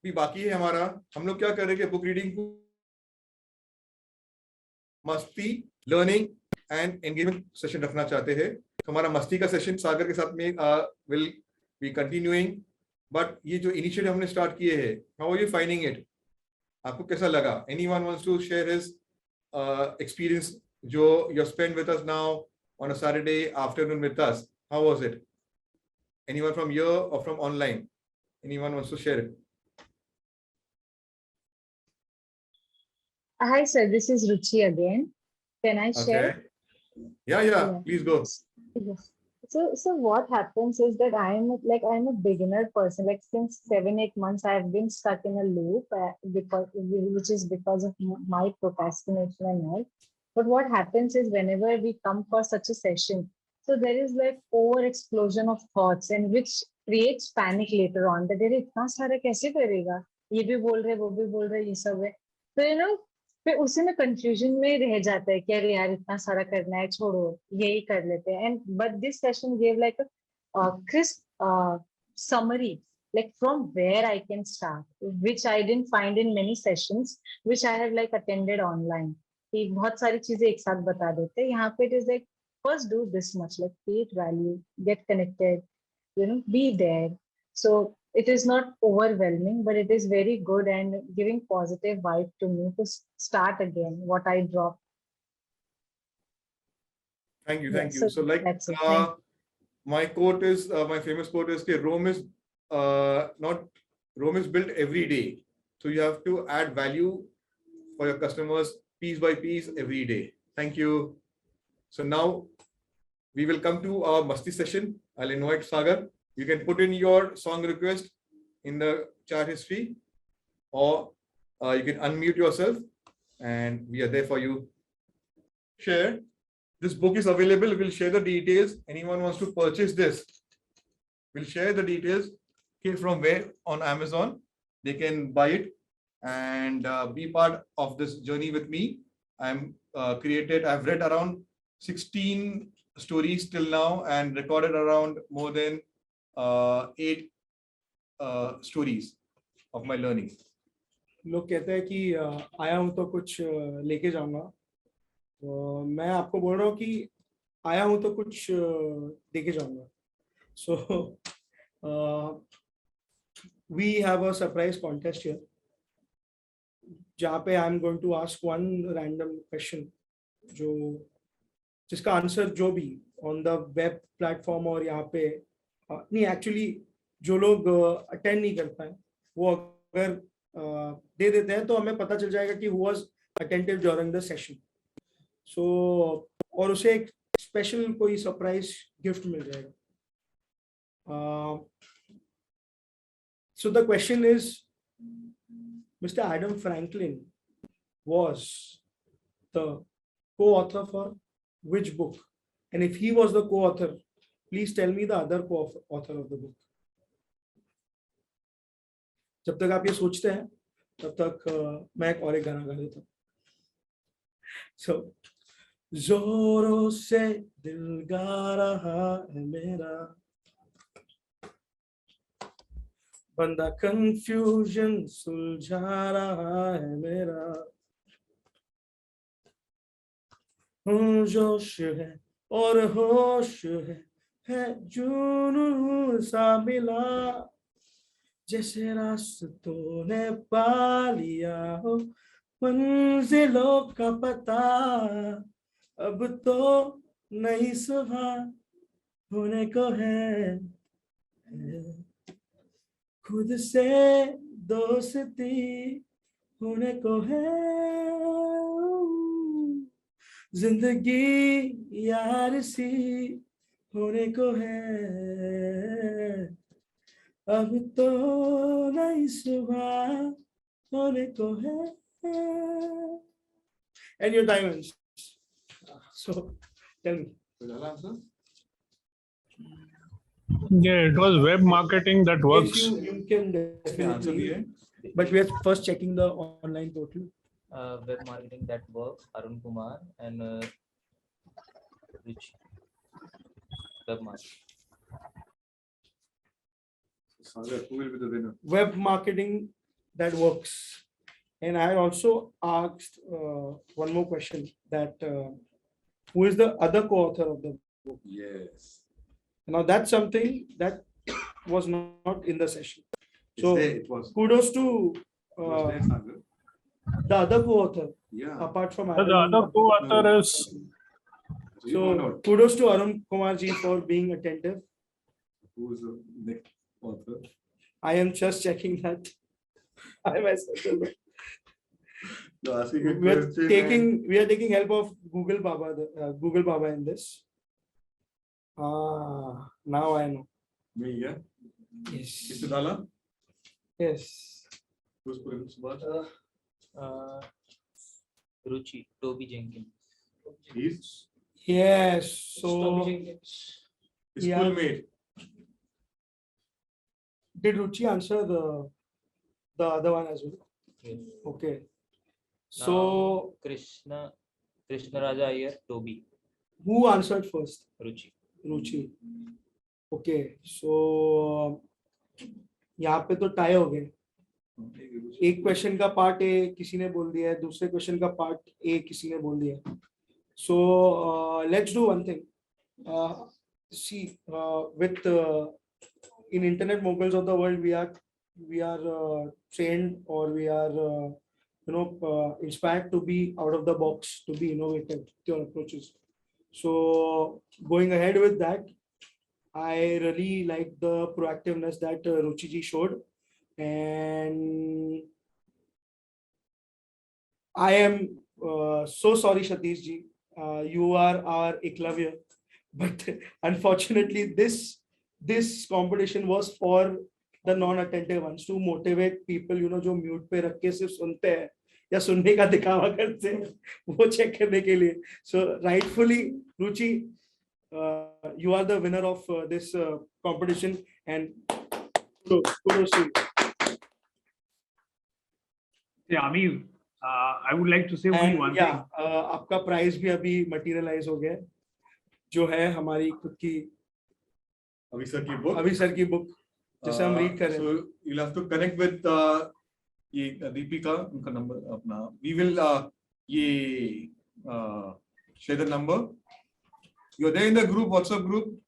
भी बाकी है हमारा. हम लोग क्या कर रहे हैं कि बुक रीडिंग को मस्ती, लर्निंग एंड एंगेजमेंट सेशन रखना चाहते हैं. तो हमारा मस्ती का सेशन सागर के साथ में विल बी कंटिन्यूइंग. बट ये जो इनिशिएटिव हमने स्टार्ट किए हैं, how are you finding it? आपको कैसा लगा? Anyone wants to share his experience जो you spend with us now on a Saturday afternoon with us? How was it? Anyone from here और from online? Anyone wants to share it? Hi, sir. This is Ruchi again. Can I share? Okay. Yeah. Yeah. Please go. Yes. So what happens is that I'm a beginner person. Like since 7, 8 months, I've been stuck in a loop which is because of my procrastination and all. But what happens is whenever we come for such a session, so there is like over explosion of thoughts and which creates panic later on. That अरे इतना सारा कैसे करेगा? ये भी बोल रहे, वो भी बोल रहे, ये सब है. So फिर उसी में कंफ्यूजन में रह जाता है कि अरे यार इतना सारा करना है, छोड़ो यही कर लेते हैं. And but this session give like a crisp summary, like from where I can start, which I didn't find in many sessions which I have like attended online. कि बहुत सारी चीजें एक साथ बता देते हैं. यहाँ पे it is like first do this much, like create value, get connected, be there. So it is not overwhelming, but it is very good and giving positive vibe to me to start again what I dropped. Thank you. Yeah, So like that's it. Thank you. my quote is my famous quote is that Rome is built every day. So you have to add value for your customers piece by piece every day. Thank you. So now we will come to our Masti session. I'll invite Sagar. You can put in your song request in the chat history, or you can unmute yourself and we are there for you. Share. This book is available. We'll share the details. Anyone wants to purchase this, we'll share the details. Okay, from where on Amazon they can buy it and be part of this journey with me. I've read around 16 stories till now and recorded around more than 8 stories of my learning. लोग कहते हैं कि आया हूं तो कुछ लेके जाऊंगा, तो मैं आपको बोल रहा हूँ कि आया हूं तो कुछ देके जाऊंगा. So we have a surprise contest here, जहाँ पे I'm going to ask one random question जिसका आंसर जो भी on the web platform और यहाँ पे नहीं, actually जो लोग अटेंड नहीं कर पाए वो अगर दे देते हैं तो हमें पता चल जाएगा कि who was attentive during the session. So और उसे एक स्पेशल कोई सरप्राइज गिफ्ट मिल जाएगा. So the question is, Mr. Adam Franklin was the co-author for which book? And if he was the co-author, please tell me the other co-author of the book. जब तक आप ये सोचते हैं तब तक मैं एक और एक गाना गा देता हूँ. So जोरों से दिल गा रहा है मेरा, बंदा कंफ्यूजन सुलझा रहा है मेरा. जोश है और होश है जुनून सा मिला, जैसे रास्तों ने पा लिया हो मंजिलों का पता. अब तो नई सुबह होने को है, खुद से दोस्ती होने को है. जिंदगी यार सी होने को है, अब तो नई सुबह होने को है. And your diamonds. So tell me. Yeah, it was web marketing that works. Yes, you can definitely. But we are first checking the online portal. Web marketing that works, Arun Kumar and Rich. Web marketing. Who will be the winner? Web marketing that works. And I also asked one more question, that who is the other co-author of the book? Yes. Now that's something that was not in the session. So It was. kudos to the other co-author. Yeah. Apart from The other co-author is So kudos to Arun Kumar ji for being attentive. Who is the next author? I am just checking that. I myself don't know. So asking a We are question taking help of Google Baba in this. Now I know. Me, yeah. Yes. Is it Dala? Yes. Who's putting Subhash? Ruchi, Toby Jenkins. He's Yes. Toby So Jenkins. his Yeah. schoolmate. did Ruchi answer the other one as well? Yes. Okay. Now, So Krishna Raja Iyer, Toby, who answered first? Ruchi. Ruchi. Okay. So यहाँ पे तो tie हो गए. एक question का part A किसी ने बोल दिया है, दूसरे क्वेश्चन का पार्ट ए किसी ने बोल दिया है. So let's do one thing. See, with in Internet Moguls of the world, we are trained, or we are inspired to be out of the box, to be innovative to our approaches. So going ahead with that, I really like the proactiveness that Ruchi ji showed, and I am so sorry, Satish ji. You are our Eklavya, but unfortunately, this competition was for the non-attentive ones, to motivate people, जो mute पे रख के सिर्फ सुनते हैं या सुनने का दिखावा करते हैं, वो चेक करने के लिए. So rightfully, Ruchi, you are the winner of this competition, and kudos to you. Yeah, Amirr, I would like to say only And one yeah, thing. आपका प्राइज भी अभी मटेरियलाइज हो गया, जो है हमारी खुद की Avi sir की book. अभी सर की बुक, जिसे हम रीड करें. So you'll have to connect with ये दीपिका, उनका नंबर अपना. We will ये share the number. You're there in the group, WhatsApp group,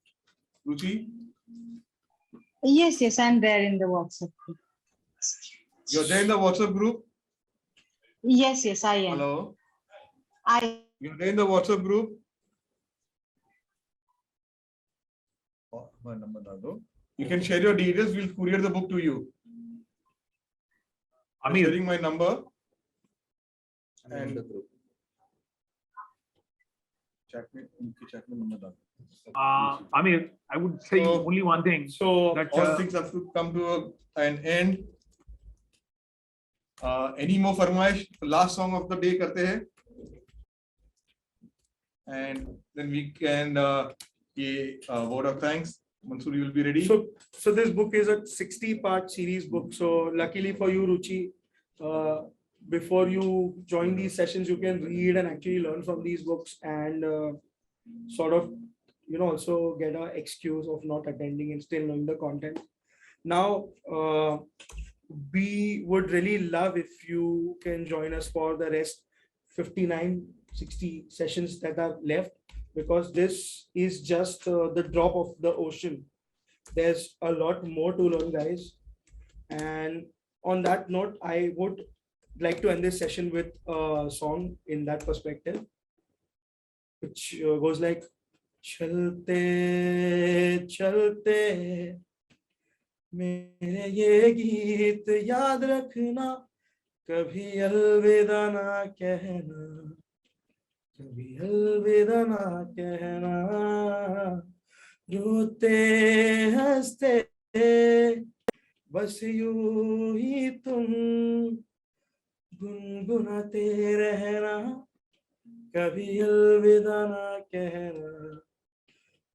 Ruchi. Yes, I'm there in the WhatsApp group. You're there in the WhatsApp group. Yes, I am. Hello. You're there in the WhatsApp group. Oh, my number, Dado. You can share your details. We'll courier the book to you. I'm Amirr, sharing my number. And the group. Chat में number डालो. Amirr, I would say So- only one thing. So That All things have to come to an end. Any more फरमाइश? Last song of the day करते हैं. And then we can word of thanks. Mansoor, you will be ready. So this book is a 60-part series book. So luckily for you, Ruchi, before you join these sessions, you can read and actually learn from these books, and sort of also get an excuse of not attending and still knowing the content. Now, we would really love if you can join us for the rest 59-60 sessions that are left, because this is just the drop of the ocean. There's a lot more to learn, guys. And on that note, I would like to end this session with a song in that perspective, which goes like, चलते चलते मेरे ये गीत याद रखना, कभी अलविदा ना कहना, कभी अलविदा ना कहना, रोते हंसते बस यूं ही तुम गुनगुनाते रहना, कभी अलविदा ना कहना,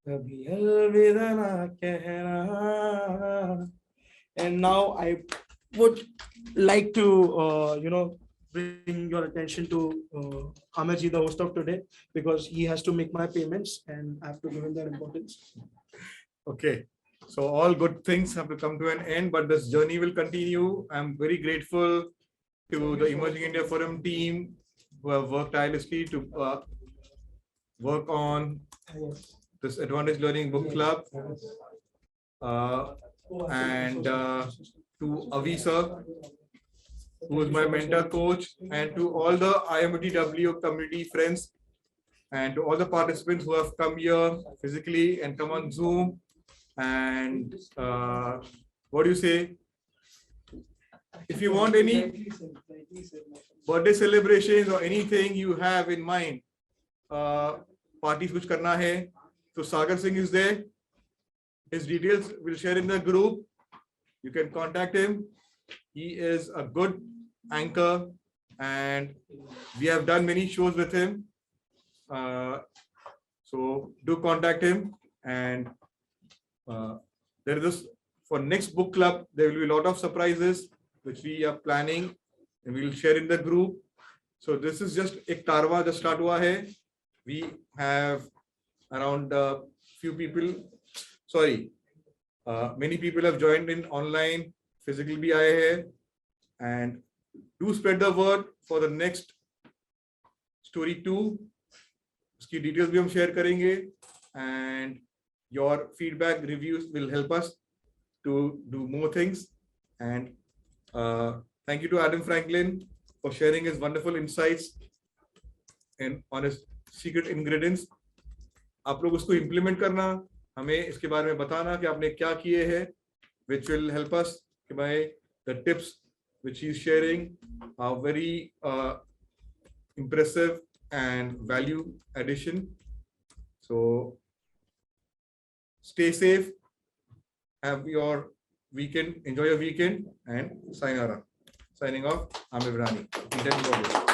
कभी अलविदा ना कहना. And now I would like to bring your attention to Amirr ji, the host of today, because he has to make my payments and I have to give him that importance. Okay. So all good things have to come to an end, but this journey will continue. I'm very grateful to the Emerging India Forum team who have worked tirelessly to work on this Advantage Learning Book Club. And to Avi sir, who is my mentor coach, and to all the IMTW community friends, and to all the participants who have come here physically and come on Zoom. And what do you say? if you want any birthday celebrations or anything you have in mind, parties which karna hai, so Sagar Singh is there. His details will share in the group. You can contact him. He is a good anchor and we have done many shows with him. So do contact him. And there is this, for next book club, there will be a lot of surprises which we are planning and we will share in the group. So this is just ek tarwa just start hua hai. We have around few people, sorry, many people have joined in online, physically bhi aaye hai, and do spread the word for the next story 2. Uski details bhi hum share karenge, and your feedback reviews will help us to do more things. And thank you to Adam Franklin for sharing his wonderful insights and on his secret ingredients. आप लोग उसको implement करना, हमें इसके बारे में बताना कि आपने क्या किए हैं, which will help us कि भाई the tips which he is sharing are very impressive and value addition. So stay safe, have your weekend, enjoy your weekend, and signing off, Amirr Virani, Internet Moguls.